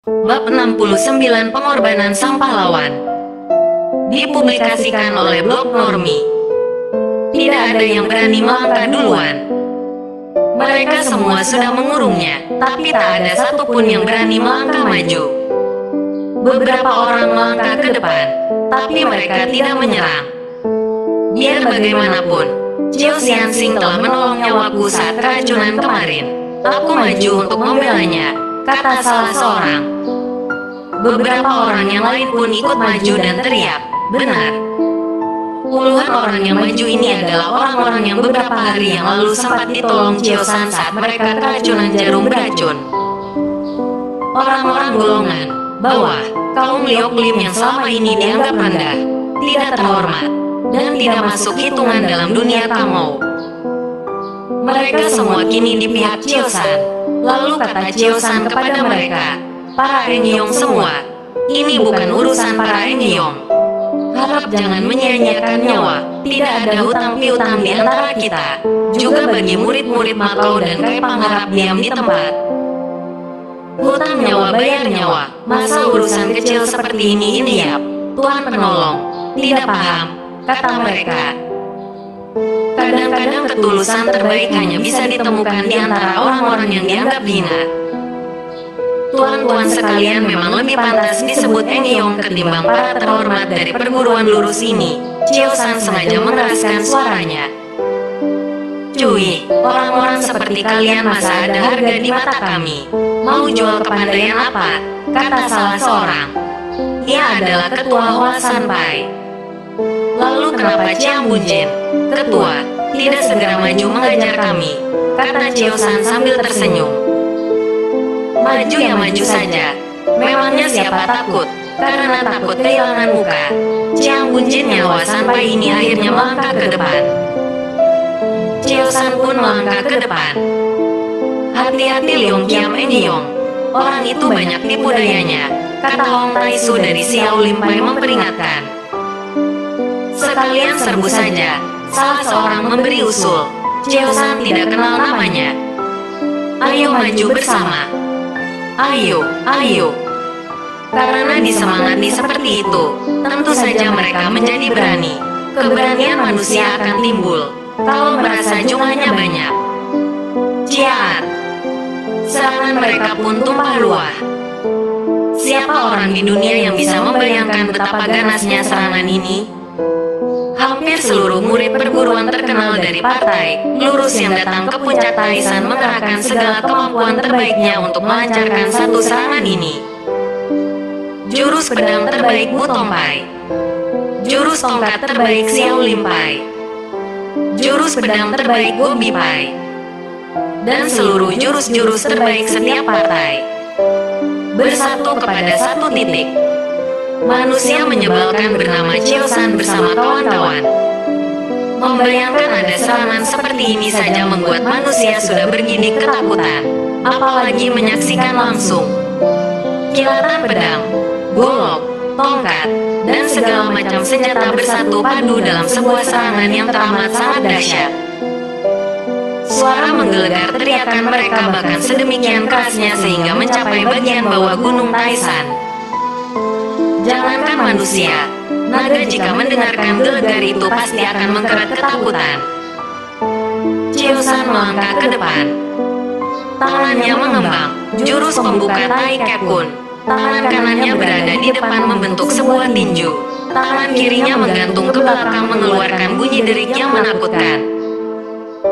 Bab 69 Pengorbanan Sang Pahlawan. Dipublikasikan oleh blog Normi. Tidak ada yang berani melangkah duluan. Mereka semua sudah mengurungnya, tapi tak ada satupun yang berani melangkah maju. Beberapa orang melangkah ke depan, tapi mereka tidak menyerang. Biar bagaimanapun, Chiu Xianxing telah menolong nyawaku saat keracunan kemarin. Aku maju untuk membelanya, kata salah seorang. Beberapa orang yang lain pun ikut maju dan teriak, benar. Puluhan orang yang maju ini adalah orang-orang yang beberapa hari yang lalu sempat ditolong Chiu San saat mereka keracunan jarum beracun. Orang-orang golongan bawah, kaum Liok Lim yang selama ini dianggap rendah, tidak terhormat, dan tidak masuk hitungan dalam dunia Kamou. Mereka semua kini di pihak Chiu San. Lalu kata Chiu San kepada mereka, para Engyong semua, ini bukan urusan para Engyong. Harap jangan menyia-nyiakan nyawa, tidak ada hutang piutang di antara kita. Juga bagi murid-murid Makau dan Kaipang harap diam di tempat. Hutang nyawa bayar nyawa, masa urusan kecil seperti ini yap, Tuhan penolong, tidak paham, kata mereka. Kadang-kadang ketulusan terbaik hanya bisa ditemukan di antara orang-orang yang dianggap hina. Tuan-tuan sekalian memang lebih pantas disebut Engyong ketimbang para terhormat dari perguruan lurus ini. Chiu San sengaja mengeraskan suaranya. Cui, orang-orang seperti kalian masa ada harga di mata kami. Mau jual kepandaian apa? Kata salah seorang. Ia adalah ketua Hoa Sanpai. Lalu kenapa Chiang Bunjin, ketua, tidak segera maju mengajar kami? Kata Chiu San sambil tersenyum. Maju ya maju saja. Memangnya siapa takut? Karena takut kehilangan muka. Chiang Bunjin nyawa Sanpai ini akhirnya melangkah ke depan. Chiu San pun melangkah ke depan. Hati-hati Leong Kiam Engyong. Orang itu banyak tipu dayanya, kata Hong Taisu dari Xiao Limpai memperingatkan. Sekalian serbu saja, salah seorang memberi usul. Chiu San tidak kenal namanya. Ayo maju bersama. Ayo, ayo. Karena disemangati seperti itu, tentu saja mereka menjadi berani. Keberanian manusia akan timbul kalau merasa jumlahnya banyak. Ciat. Serangan mereka pun tumpah ruah. Siapa orang di dunia yang bisa membayangkan betapa ganasnya serangan ini? Hampir seluruh murid perguruan terkenal dari partai lurus yang datang ke puncak Taisan mengerahkan segala kemampuan terbaiknya untuk melancarkan satu serangan ini. Jurus pedang terbaik Bu Tongpai, jurus tongkat terbaik Xiao Limpai, jurus pedang terbaik Go Bipai, dan seluruh jurus-jurus terbaik setiap partai bersatu kepada satu titik. Manusia menyebalkan bernama Chiu San bersama kawan-kawan. Membayangkan ada serangan seperti ini saja membuat manusia sudah bergidik ketakutan, apalagi menyaksikan langsung. Kilatan pedang, golok, tongkat, dan segala macam senjata bersatu padu dalam sebuah serangan yang teramat sangat dahsyat. Suara menggelegar teriakan mereka bahkan sedemikian kerasnya sehingga mencapai bagian bawah gunung Taisan. Jangankan manusia, naga jika mendengarkan gelegar itu pasti akan mengkerat ketakutan. Chiu San melangkah ke depan. Tangannya mengembang, jurus pembuka Tai Kepun. Tangan kanannya berada di depan membentuk sebuah tinju. Tangan kirinya menggantung ke belakang mengeluarkan bunyi derik yang menakutkan.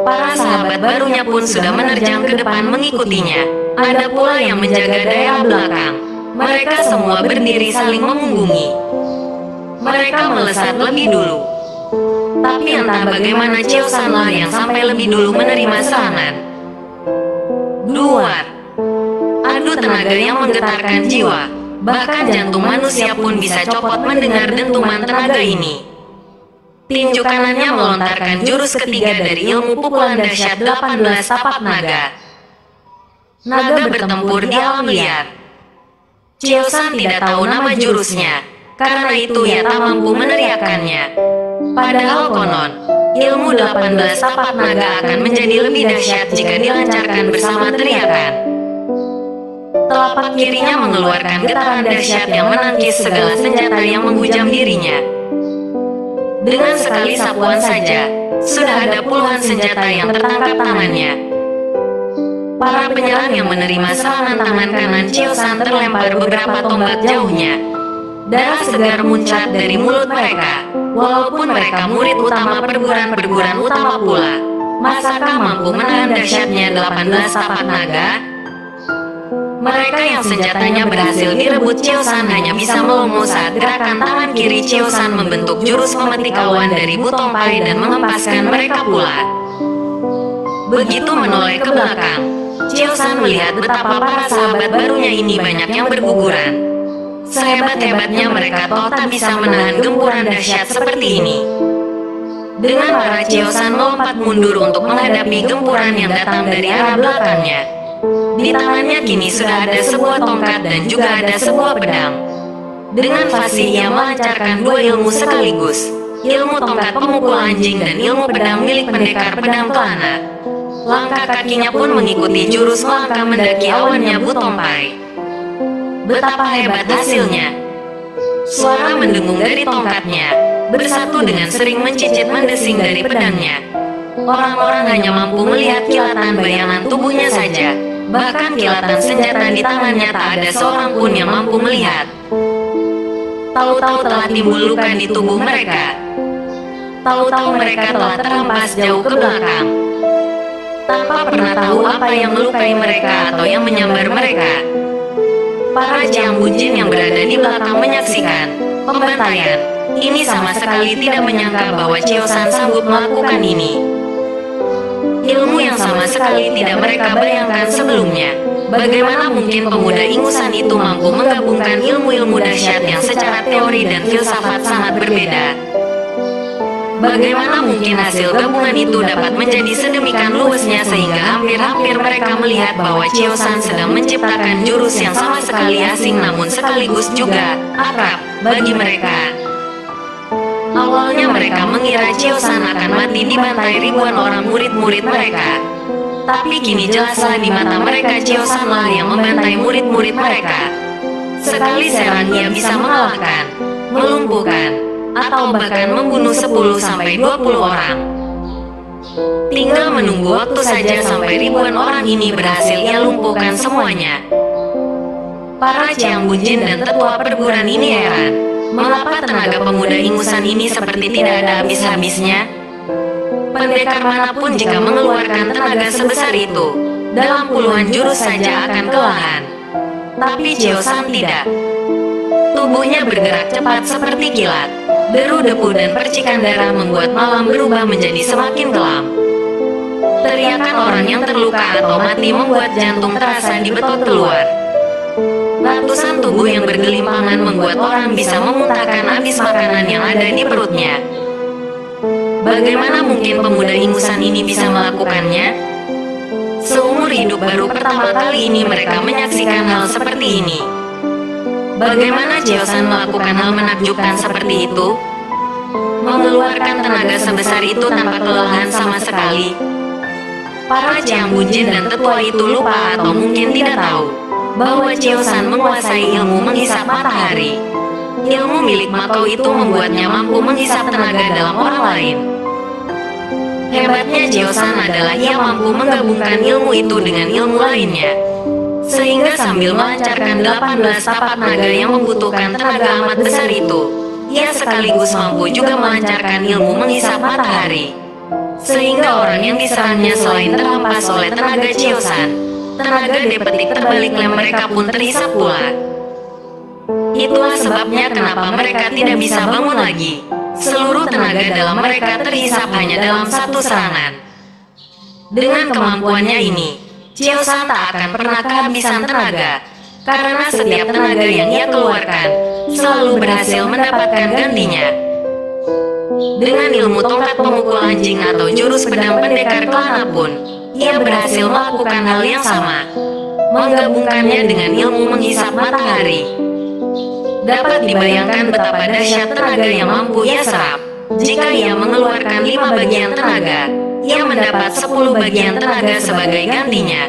Para sahabat barunya pun sudah menerjang ke depan mengikutinya. Ada pula yang menjaga daerah belakang. Mereka semua berdiri saling memunggungi. Mereka melesat lebih dulu. Tapi entah bagaimana Chiu San lah yang sampai lebih dulu menerima serangan. Duar. Adu tenaga yang menggetarkan jiwa. Bahkan jantung manusia pun bisa copot mendengar dentuman tenaga ini. Tinju kanannya melontarkan jurus ketiga dari ilmu pukulan dahsyat 18 tapak naga. Naga bertempur di alam liar. Chiu San tidak tahu nama jurusnya, karena itu ia tak mampu meneriakannya. Padahal konon, ilmu 18 tapak naga akan menjadi lebih dahsyat jika dilancarkan bersama teriakan. Telapak kirinya mengeluarkan getaran dahsyat yang menangkis segala senjata yang menghujam dirinya. Dengan sekali sapuan saja, sudah ada puluhan senjata yang tertangkap tangannya. Para penyerang yang menerima serangan tangan kanan Chiosan terlempar beberapa tombak jauhnya. Darah segar muncrat dari mulut mereka. Walaupun mereka murid utama perguruan utama pula, masakah mampu menahan dahsyatnya 18 tapak naga? Mereka yang senjatanya berhasil direbut Chiosan hanya bisa melongo saat gerakan tangan kiri Chiosan membentuk jurus memetik awan dari Butongpai dan mengempaskan mereka pula. Begitu menoleh ke belakang, Chiosan melihat betapa para sahabat barunya ini banyak yang berguguran. Sehebat-hebatnya mereka toh tak bisa menahan gempuran dahsyat seperti ini. Dengan marah Chiosan melompat mundur untuk menghadapi gempuran yang datang dari arah belakangnya. Di tangannya kini sudah ada sebuah tongkat dan juga ada sebuah pedang. Dengan fasih ia melancarkan dua ilmu sekaligus, ilmu tongkat pemukul anjing dan ilmu pedang milik pendekar pedang pelana. Langkah kakinya pun mengikuti jurus melangkah mendaki awannya Butongpai. Betapa hebat hasilnya! Suara mendengung dari tongkatnya, bersatu dengan sering mencicit mendesing dari pedangnya. Orang-orang hanya mampu melihat kilatan bayangan tubuhnya saja. Bahkan kilatan senjata di tangannya tak ada seorang pun yang mampu melihat. Tahu-tahu telah timbul luka di tubuh mereka. Tahu-tahu mereka telah terhempas jauh ke belakang. Tanpa pernah tahu apa yang melukai mereka atau yang menyambar mereka. Para Jiang Bunjin yang berada di belakang menyaksikan pembantaian ini sama sekali tidak menyangka bahwa Chiosan sanggup melakukan ini. Ilmu yang sama sekali tidak mereka bayangkan sebelumnya. Bagaimana mungkin pemuda ingusan itu mampu menggabungkan ilmu-ilmu dahsyat yang secara teori dan filsafat sangat berbeda? Bagaimana mungkin hasil gabungan itu dapat menjadi sedemikian luasnya sehingga hampir-hampir mereka melihat bahwa Chiosan sedang menciptakan jurus yang sama sekali asing namun sekaligus juga akrab bagi mereka. Awalnya mereka mengira Chiosan akan mati dibantai ribuan orang murid-murid mereka. Tapi kini jelaslah di mata mereka Chiosanlah yang membantai murid-murid mereka. Sekali serang ia bisa mengalahkan, melumpuhkan, atau bahkan membunuh 10-20 orang. Tinggal menunggu waktu saja sampai ribuan orang ini berhasil ia lumpuhkan semuanya. Para Jiang Bunjin dan tetua perguruan ini heran. Mengapa tenaga pemuda ingusan ini seperti tidak ada habis-habisnya? Pendekar manapun jika mengeluarkan tenaga sebesar itu, dalam puluhan jurus saja akan kelelahan. Tapi Chiosan tidak. Tubuhnya bergerak cepat seperti kilat. Deru debu dan percikan darah membuat malam berubah menjadi semakin kelam. Teriakan orang yang terluka atau mati membuat jantung terasa dibetot keluar. Ratusan tubuh yang bergelimpangan membuat orang bisa memuntahkan habis makanan yang ada di perutnya. Bagaimana mungkin pemuda ingusan ini bisa melakukannya? Seumur hidup baru pertama kali ini mereka menyaksikan hal seperti ini. Bagaimana Chiosan melakukan hal menakjubkan seperti itu? Mengeluarkan tenaga sebesar itu tanpa kelelahan sama sekali. Para Jiang Bunjin dan tetua itu lupa atau mungkin tidak tahu bahwa Chiosan menguasai ilmu menghisap matahari. Ilmu milik Makau itu membuatnya mampu menghisap tenaga dalam orang lain. Hebatnya Chiosan adalah ia mampu menggabungkan ilmu itu dengan ilmu lainnya. Sehingga sambil melancarkan 18 tapak naga yang membutuhkan tenaga amat besar itu, ia sekaligus mampu juga melancarkan ilmu menghisap matahari. Sehingga orang yang diserangnya selain terhempas oleh tenaga Chiosan, tenaga depetik terbalik lem mereka pun terhisap pula. Itulah sebabnya kenapa mereka tidak bisa bangun lagi. Seluruh tenaga dalam mereka terhisap hanya dalam satu serangan. Dengan kemampuannya ini, Chiosan tak akan pernah kehabisan tenaga, karena setiap tenaga yang ia keluarkan selalu berhasil mendapatkan gantinya. Dengan ilmu tongkat pemukul anjing atau jurus pedang pendekar kelana pun, ia berhasil melakukan hal yang sama, menggabungkannya dengan ilmu menghisap matahari. Dapat dibayangkan betapa dahsyat tenaga yang mampu ia serap. Jika ia mengeluarkan 5 bagian tenaga, ia mendapat 10 bagian tenaga sebagai gantinya.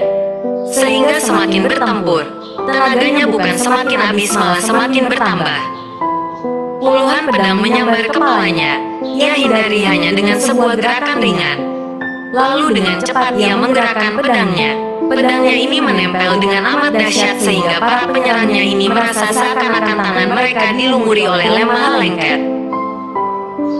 Sehingga semakin bertempur, tenaganya bukan semakin habis malah semakin bertambah. Puluhan pedang menyambar kepalanya. Ia hindari hanya dengan sebuah gerakan ringan. Lalu dengan cepat ia menggerakkan pedangnya. Pedangnya ini menempel dengan amat dahsyat sehingga para penyerangnya ini merasa seakan-akan tangan mereka dilumuri oleh lemah lengket.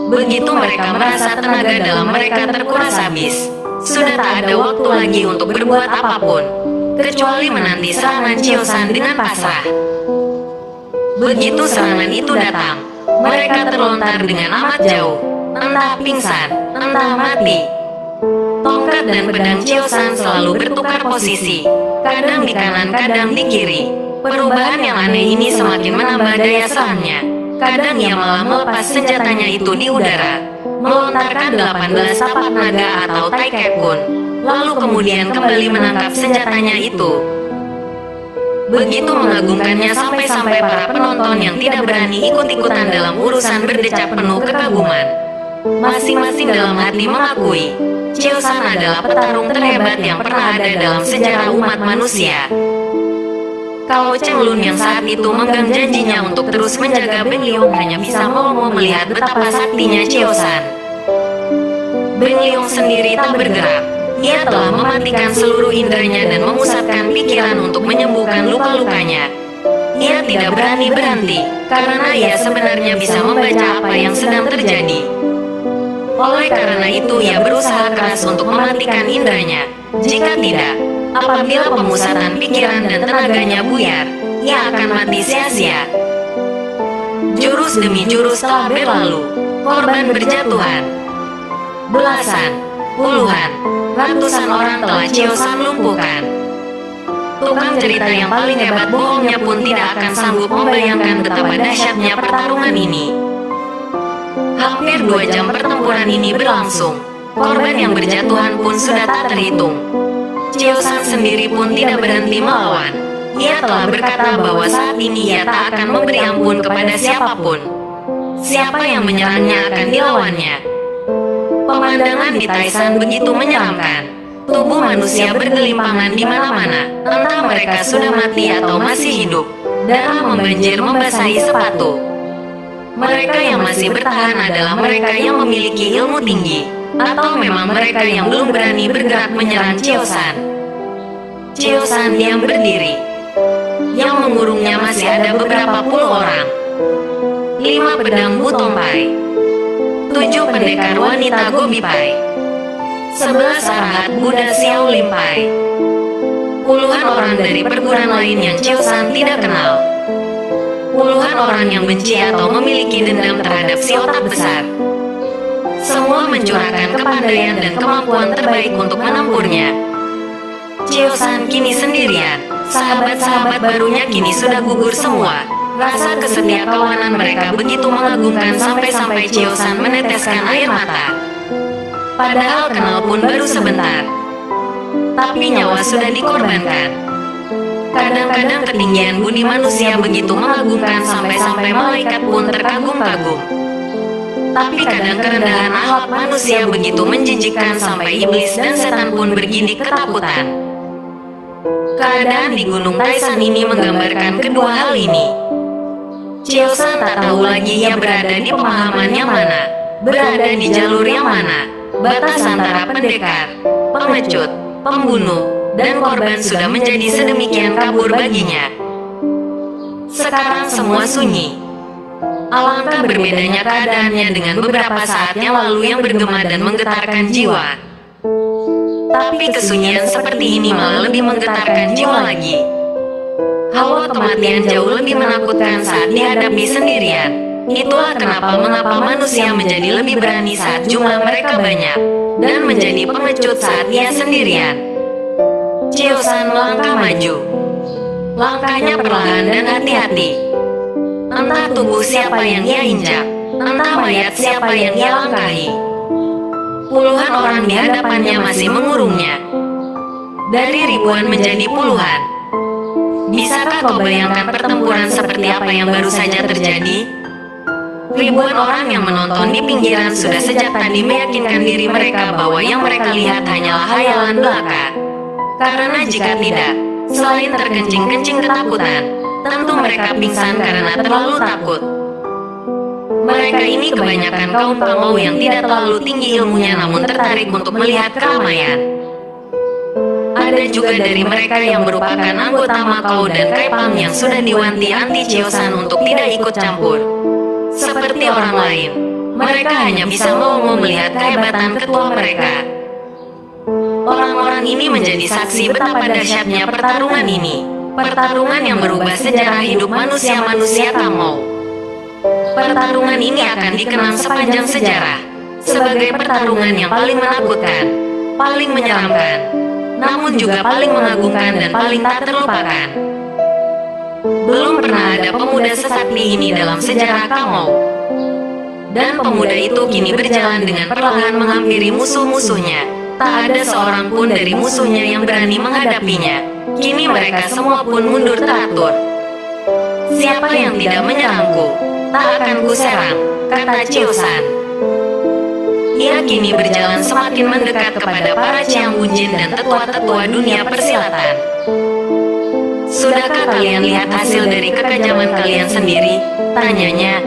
Begitu mereka merasa tenaga dalam mereka terkuras habis, sudah tak ada waktu lagi untuk berbuat apapun, kecuali menanti serangan Chiosan dengan pasrah. Begitu serangan itu datang, mereka terlontar dengan amat jauh, entah pingsan, entah mati. Tongkat dan pedang Chiosan selalu bertukar posisi, kadang di kanan kadang di kiri. Perubahan yang aneh ini semakin menambah daya serangnya. Kadang ia malah melepas senjatanya itu di udara, melontarkan 18 tapak naga atau taikekun, lalu kemudian kembali menangkap senjatanya itu. Begitu mengagumkannya sampai-sampai para penonton yang tidak berani ikut-ikutan dalam urusan berdecak penuh kekaguman. Masing-masing dalam hati mengakui, Chiosan adalah petarung terhebat yang pernah ada dalam sejarah umat manusia. Kalau Cheng Lun yang saat itu memegang janjinya untuk terus menjaga Beng Liong hanya bisa melongo melihat betapa saktinya Chiosan. Beng Liong sendiri tak bergerak. Ia telah mematikan seluruh inderanya dan memusatkan pikiran untuk menyembuhkan luka-lukanya. Ia tidak berani berhenti, karena ia sebenarnya bisa membaca apa yang sedang terjadi. Oleh karena itu ia berusaha keras untuk mematikan inderanya. Jika tidak, apabila pemusatan pikiran dan tenaganya buyar, ia akan mati sia-sia. Jurus demi jurus telah berlalu, korban berjatuhan. Belasan, puluhan, ratusan orang telah Chiosan lumpuhkan. Tukang cerita yang paling hebat bohongnya pun tidak akan sanggup membayangkan betapa dahsyatnya pertarungan ini. Hampir 2 jam pertempuran ini berlangsung. Korban yang berjatuhan pun sudah tak terhitung. Chiosan sendiri pun tidak berhenti melawan. Ia telah berkata bahwa saat ini ia tak akan memberi ampun kepada siapapun. Siapa yang menyerangnya akan dilawannya. Pemandangan di Taishan begitu menyeramkan. Tubuh manusia bergelimpangan di mana-mana, entah mereka sudah mati atau masih hidup. Darah membanjir membasahi sepatu. Mereka yang masih bertahan adalah mereka yang memiliki ilmu tinggi, atau memang mereka yang belum berani bergerak menyerang Chiosan. Chiosan diam berdiri. Yang mengurungnya masih ada beberapa puluh orang. 5 pedang Butompai, 7 pendekar wanita Gobipai, 11 arahat Buddha Xiao Limpai, puluhan orang dari perguruan lain yang Chiosan tidak kenal, puluhan orang yang benci atau memiliki dendam terhadap si otak besar. Semua mencurahkan kepandaian dan kemampuan terbaik untuk menampurnya. Chiosan kini sendirian, sahabat-sahabat barunya kini sudah gugur semua. Rasa kesetiakawanan mereka begitu mengagumkan sampai-sampai Chiosan meneteskan air mata. Padahal kenal pun baru sebentar, tapi nyawa sudah dikorbankan. Kadang-kadang ketinggian budi manusia begitu mengagumkan sampai-sampai malaikat pun terkagum-kagum. Tapi kadang kerendahan akhlak manusia begitu menjijikkan sampai iblis dan setan pun bergidik ketakutan. Keadaan di Gunung Taishan ini menggambarkan kedua hal ini. Chiosan tak tahu lagi ia berada di pemahaman yang mana, berada di jalur yang mana. Batas antara pendekar, pengecut, pembunuh, dan korban sudah menjadi sedemikian kabur baginya. Sekarang semua sunyi. Alangkah berbedanya keadaannya dengan beberapa saat yang lalu yang bergema dan menggetarkan jiwa. Tapi kesunyian seperti ini malah lebih menggetarkan jiwa lagi. Hawa kematian jauh lebih menakutkan saat dihadapi sendirian. Itulah mengapa manusia menjadi lebih berani saat jumlah mereka banyak, dan menjadi pengecut saat ia sendirian. Chiosan melangkah maju. Langkahnya perlahan dan hati-hati. Entah tubuh siapa yang ia injak, entah mayat siapa yang ia langkahi. Puluhan orang di hadapannya masih mengurungnya. Dari ribuan menjadi puluhan. Bisakah kau bayangkan pertempuran seperti apa yang baru saja terjadi? Ribuan orang yang menonton di pinggiran sudah sejak tadi meyakinkan diri mereka bahwa yang mereka lihat hanyalah khayalan belaka. Karena jika tidak, Selain terkencing-kencing ketakutan, tentu mereka pingsan karena terlalu takut. Mereka ini kebanyakan kaum pangau yang tidak terlalu tinggi ilmunya namun tertarik untuk melihat keramaian. Ada juga dari mereka yang merupakan anggota Makau dan Kaipang yang sudah diwanti anti Chiosan untuk tidak ikut campur. Seperti orang lain, mereka hanya bisa melongo melihat kehebatan ketua mereka. Orang-orang ini menjadi saksi betapa dahsyatnya pertarungan ini. Pertarungan yang merubah sejarah hidup manusia-manusia Tamou. Pertarungan ini akan dikenang sepanjang sejarah sebagai pertarungan yang paling menakutkan, paling menyeramkan, namun juga paling mengagumkan dan paling tak terlupakan. Belum pernah ada pemuda sesakti ini dalam sejarah Kamou. Dan pemuda itu kini berjalan dengan perlahan menghampiri musuh-musuhnya. Tak ada seorang pun dari musuhnya yang berani menghadapinya. Kini mereka semua pun mundur teratur. Siapa yang tidak menyerangku, tak akan kuserang, kata Chiosan. Ia kini berjalan semakin mendekat kepada para Chiang Bunjin dan tetua-tetua dunia persilatan. Sudahkah kalian lihat hasil dari kekejaman kalian sendiri? Tanyanya.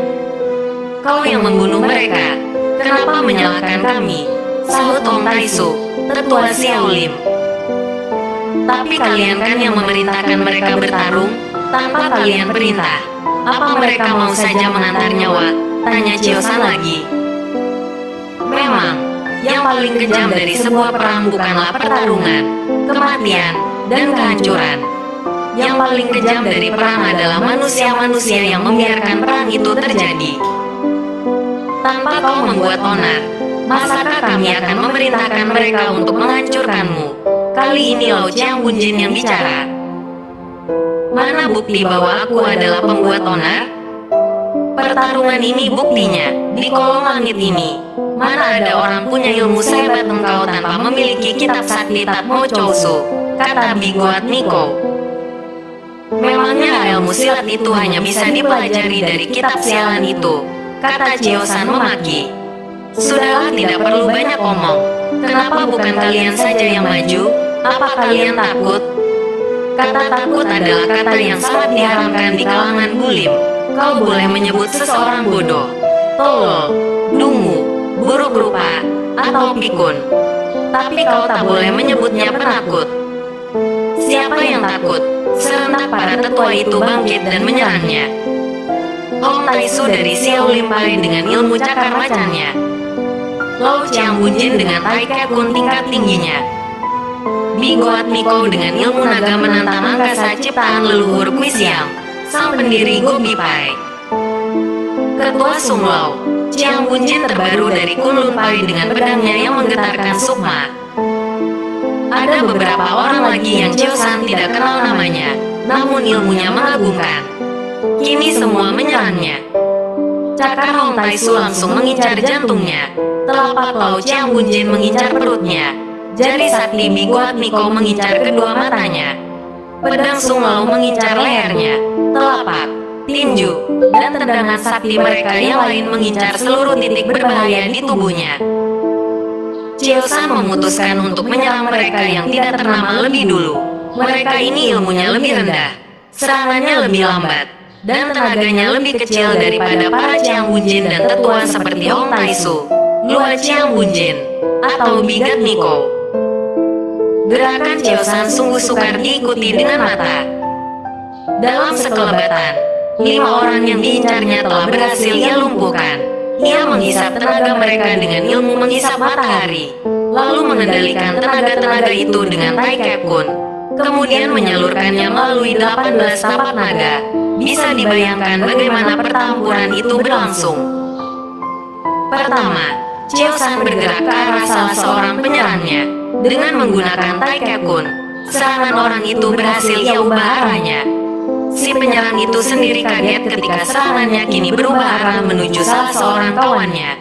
Kau yang membunuh mereka, kenapa menyalahkan kami? Sahut Ong Taisu, tetua Xiao Lim. Tapi kalian kan yang memerintahkan mereka bertarung, tanpa kalian perintah. Apa mereka mau saja mengantar nyawa? Tanya Chiosan lagi. Memang, yang paling kejam dari sebuah perang bukanlah pertarungan, kematian, dan kehancuran. Yang paling kejam dari perang adalah manusia-manusia yang membiarkan perang itu terjadi. Tanpa kau membuat onar, masakah kami akan memerintahkan mereka untuk menghancurkanmu? Kali ini Lao Chiang Bunjin yang bicara. Mana bukti bahwa aku adalah pembuat onar? Pertarungan ini buktinya, di kolong langit ini. Mana ada orang punya ilmu sehebat engkau tanpa memiliki kitab sakti Tatmo Chousu, kata Bigoat Niko. Memangnya ilmu silat itu hanya bisa dipelajari dari kitab sialan itu, kata Chiosan memaki. Sudahlah, tidak perlu banyak omong. Kenapa bukan kalian saja yang maju? Apa kalian takut? Kata takut adalah kata yang sangat diharamkan di kalangan Gulim. Kau boleh menyebut seseorang bodoh, tolol, dungu, buruk rupa, atau pikun. Tapi kau tak boleh menyebutnya penakut. Siapa yang takut? Serentak para tetua itu bangkit dan menyerangnya. Ong Taisu dari Xiao Lim Pai dengan ilmu cakar macannya. Lao Chiang Bunjin dengan Tai Kek Kun tingkat tingginya. Bigoat Niko dengan ilmu naga menantang angkasa ciptaan leluhur Kui Siam, sang pendiri Gobi Pai. Ketua Sung Lao, Chiang Bunjin terbaru dari Kunlun Pai dengan pedangnya yang menggetarkan sukma. Ada beberapa orang lagi yang Chiosan tidak kenal namanya, namun ilmunya mengagumkan. Kini semua menyerangnya. Cakar Ong Taisu langsung mengincar jantungnya. Telapak Lao Chiang Bunjin mengincar perutnya. Jari sakti Bigoat Niko mengincar kedua matanya. Pedang Sung Lao mengincar lehernya, telapak, tinju, dan tendangan sakti mereka yang lain mengincar seluruh titik berbahaya di tubuhnya. Chiosan memutuskan untuk menyerang mereka yang tidak ternama lebih dulu. Mereka ini ilmunya lebih rendah, serangannya lebih lambat, dan tenaganya lebih kecil daripada para Chiang Bunjin dan tetua seperti Ong Taisu, Lua Chiang Bunjin, atau Bigat Niko. Gerakan Chiosan sungguh sukar diikuti dengan mata. Dalam sekelebatan, 5 orang yang diincarnya telah berhasil ia lumpuhkan. Ia menghisap tenaga mereka dengan ilmu menghisap matahari, lalu mengendalikan tenaga-tenaga itu dengan Tai Kek Kun. Kemudian menyalurkannya melalui 18 tapak naga. Bisa dibayangkan bagaimana pertempuran itu berlangsung. Pertama, Chiosan bergerak ke arah salah seorang penyerangnya. Dengan menggunakan Tai Kek Kun, serangan orang itu berhasil ia ubah arahnya. Si penyerang itu sendiri kaget ketika serangannya kini berubah arah menuju salah seorang kawannya.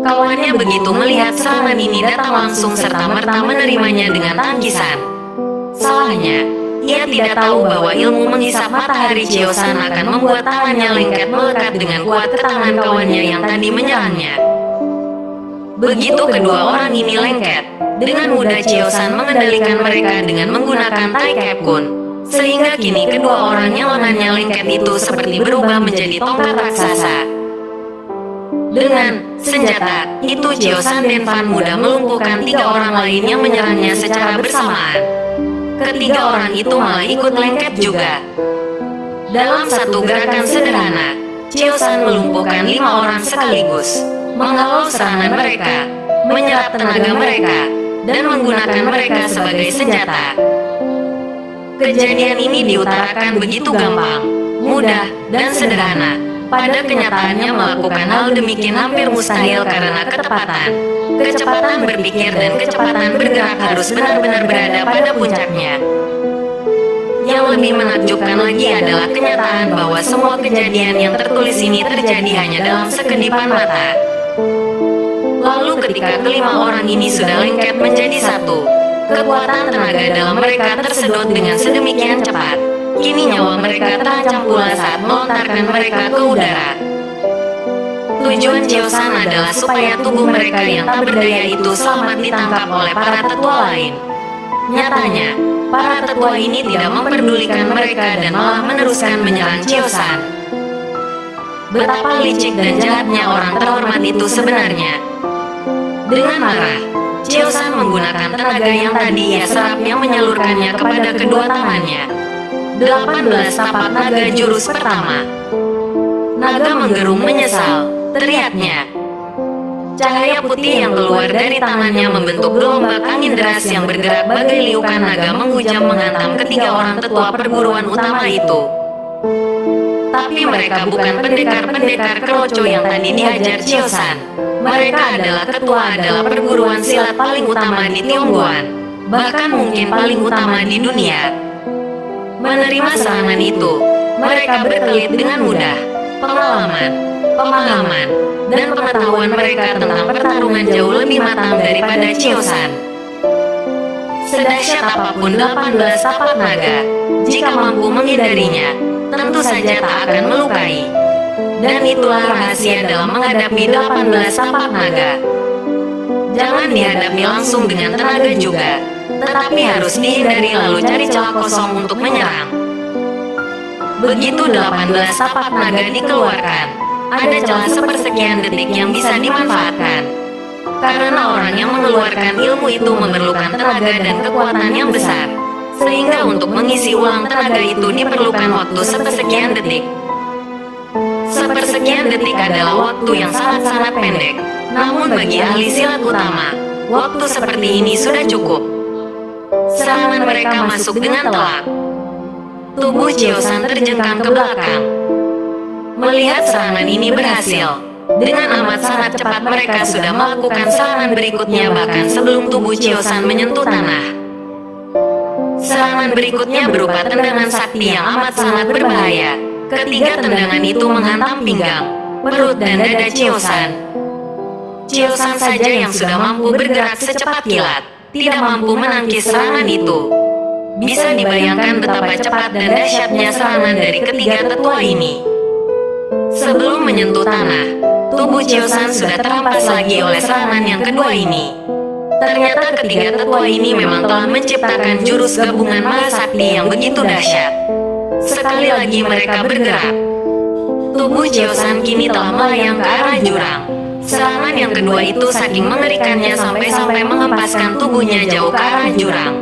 Kawannya begitu melihat serangan ini datang langsung serta-merta menerimanya dengan tangkisan. Salahnya, ia tidak tahu bahwa ilmu menghisap matahari Chiosan akan membuat tangannya lengket melekat dengan kuat ke tangan kawannya yang tadi menyerangnya. Begitu kedua orang ini lengket, Dengan mudah Chiosan mengendalikan mereka dengan menggunakan Taikep Kun. Sehingga kini kedua orang yang lengannya lengket itu seperti berubah menjadi tongkat raksasa. Dengan senjata itu Chiosan dan Fan mudah melumpuhkan 3 orang lain yang menyerangnya secara bersamaan. Ketiga orang itu malah ikut lengket juga. Dalam satu gerakan sederhana, Chiosan melumpuhkan 5 orang sekaligus, menghalau serangan mereka, menyerap tenaga mereka, dan menggunakan mereka sebagai senjata. Kejadian ini diutarakan begitu gampang, mudah, dan sederhana. Pada kenyataannya melakukan hal demikian hampir mustahil karena ketepatan, kecepatan berpikir dan kecepatan bergerak harus benar-benar berada pada puncaknya. Yang lebih menakjubkan lagi adalah kenyataan bahwa semua kejadian yang tertulis ini terjadi hanya dalam sekedipan mata. Lalu ketika kelima orang ini sudah lengket menjadi satu, kekuatan tenaga dalam mereka tersedot dengan sedemikian cepat. Kini nyawa mereka terancam pula saat melontarkan mereka ke udara. Tujuan Chiosan adalah supaya tubuh mereka yang tak berdaya itu selamat ditangkap oleh para tetua lain. Nyatanya, para tetua ini tidak memperdulikan mereka dan malah meneruskan menyerang Chiosan. Betapa licik dan jahatnya orang terhormat itu sebenarnya. Dengan marah, Chiosan menggunakan tenaga yang tadi ia serap yang menyalurkannya kepada kedua tangannya. 18 tapak naga jurus pertama. Naga menggerung menyesal, teriaknya. Cahaya putih yang keluar dari tangannya membentuk gelombang angin deras yang bergerak bagai liukan naga menghujam menghantam ketiga orang tetua perguruan utama itu. Tapi mereka bukan pendekar-pendekar keroco yang tadi dihajar Chiosan. Mereka adalah perguruan silat paling utama di Tionggoan, bahkan mungkin paling utama di dunia. Menerima serangan itu, mereka berkelit dengan mudah. Pengalaman, pemahaman, dan pengetahuan mereka tentang pertarungan jauh lebih matang daripada Chiosan. Sedahsyat apapun 18 tapak naga, jika mampu menghindarinya, tentu saja tak akan melukai. Dan itulah rahasia dalam menghadapi 18 tapak naga. Jangan dihadapi langsung dengan tenaga juga, tetapi harus dihindari lalu cari celah kosong untuk menyerang. Begitu 18 tapak naga dikeluarkan, ada celah sepersekian detik yang bisa dimanfaatkan. Karena orang yang mengeluarkan ilmu itu memerlukan tenaga dan kekuatan yang besar, sehingga untuk mengisi ulang tenaga itu diperlukan waktu sepersekian detik. Sepersekian detik adalah waktu yang sangat-sangat pendek, namun bagi ahli silat utama, waktu seperti ini sudah cukup. Serangan mereka masuk dengan telak. Tubuh Chiosan terjengkang ke belakang. Melihat serangan ini berhasil, dengan amat sangat cepat mereka sudah melakukan serangan berikutnya bahkan sebelum tubuh Chiosan menyentuh tanah. Serangan berikutnya berupa tendangan sakti yang amat sangat berbahaya. Ketiga tendangan itu menghantam pinggang, perut dan dada Chiosan. Chiosan saja yang sudah mampu bergerak secepat kilat, tidak mampu menangkis serangan itu. Bisa dibayangkan betapa cepat dan dahsyatnya serangan dari ketiga tetua ini. Sebelum menyentuh tanah, tubuh Chiosan sudah terampas lagi oleh serangan yang kedua ini. Ternyata ketiga tetua ini memang telah menciptakan jurus gabungan mahasakti yang begitu dahsyat. Sekali lagi mereka bergerak. Tubuh Chiosan kini telah melayang ke arah jurang. Serangan yang kedua itu saking mengerikannya sampai-sampai mengempaskan tubuhnya jauh ke arah jurang.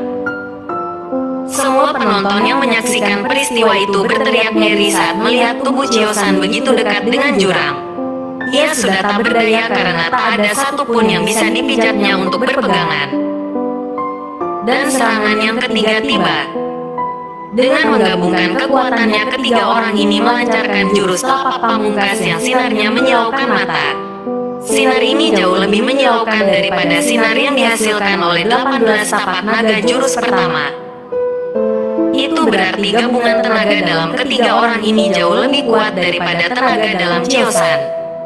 Semua penonton yang menyaksikan peristiwa itu berteriak ngeri saat melihat tubuh Chiosan begitu dekat dengan jurang. Ia sudah tak berdaya karena tak ada satupun yang bisa dipijatnya untuk berpegangan. Dan serangan yang ketiga tiba. Dengan menggabungkan kekuatannya, ketiga orang ini melancarkan jurus tapak pamungkas yang sinarnya menyilaukan mata. Sinar ini jauh lebih menyilaukan daripada sinar yang dihasilkan oleh 18 tapak naga jurus pertama. Itu berarti gabungan tenaga dalam ketiga orang ini jauh lebih kuat daripada tenaga dalam Chiosan.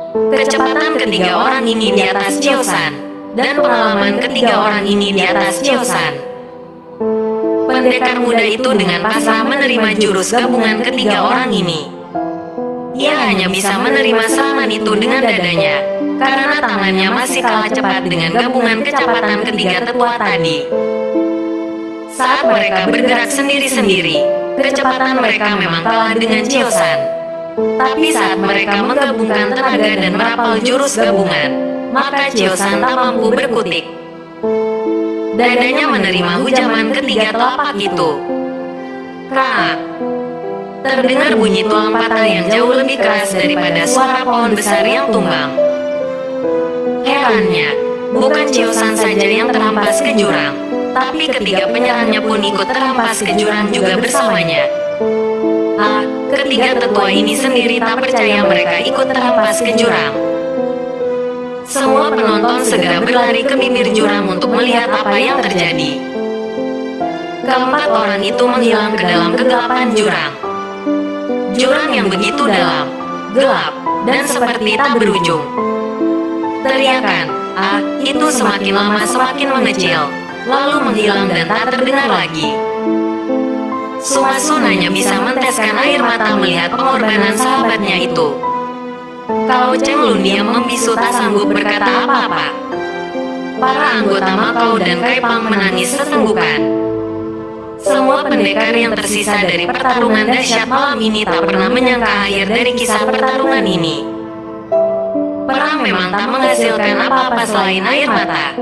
Kecepatan ketiga orang ini di atas Chiosan, dan pengalaman ketiga orang ini di atas Chiosan. Pendekar muda itu dengan pasrah menerima jurus gabungan ketiga orang ini. Ia hanya bisa menerima serangan itu dengan dadanya, karena tangannya masih kalah cepat dengan gabungan kecepatan ketiga tetua tadi. Saat mereka bergerak sendiri-sendiri, kecepatan mereka memang kalah dengan Chiosan. Tapi saat mereka menggabungkan tenaga dan merapal jurus gabungan, maka Chiosan tak mampu berkutik. Dadanya menerima hujaman ketiga telapak itu. Krak! Terdengar bunyi tulang patah yang jauh lebih keras daripada suara pohon besar yang tumbang. Herannya, bukan Chiosan saja yang terhempas ke jurang, tapi ketiga penyerangnya pun ikut terhempas ke jurang juga bersamanya. Ketiga tetua ini sendiri tak percaya mereka ikut terhempas ke jurang. Semua penonton segera berlari ke bibir jurang untuk melihat apa yang terjadi. Keempat orang itu menghilang ke dalam kegelapan jurang. Jurang yang begitu dalam, gelap, dan seperti tak berujung. Teriakan, itu semakin lama semakin mengecil, lalu menghilang dan tak terdengar lagi. Sumasun hanya bisa menteskan air mata melihat pengorbanan sahabatnya itu. Kalau Cheng Lun diam membisu tak sanggup berkata apa-apa. Para anggota Makau dan Kaipang menangis setenggukan. Semua pendekar yang tersisa dari pertarungan dahsyat malam ini tak pernah menyangka akhir dari kisah pertarungan ini. Perang memang tak menghasilkan apa-apa selain air mata.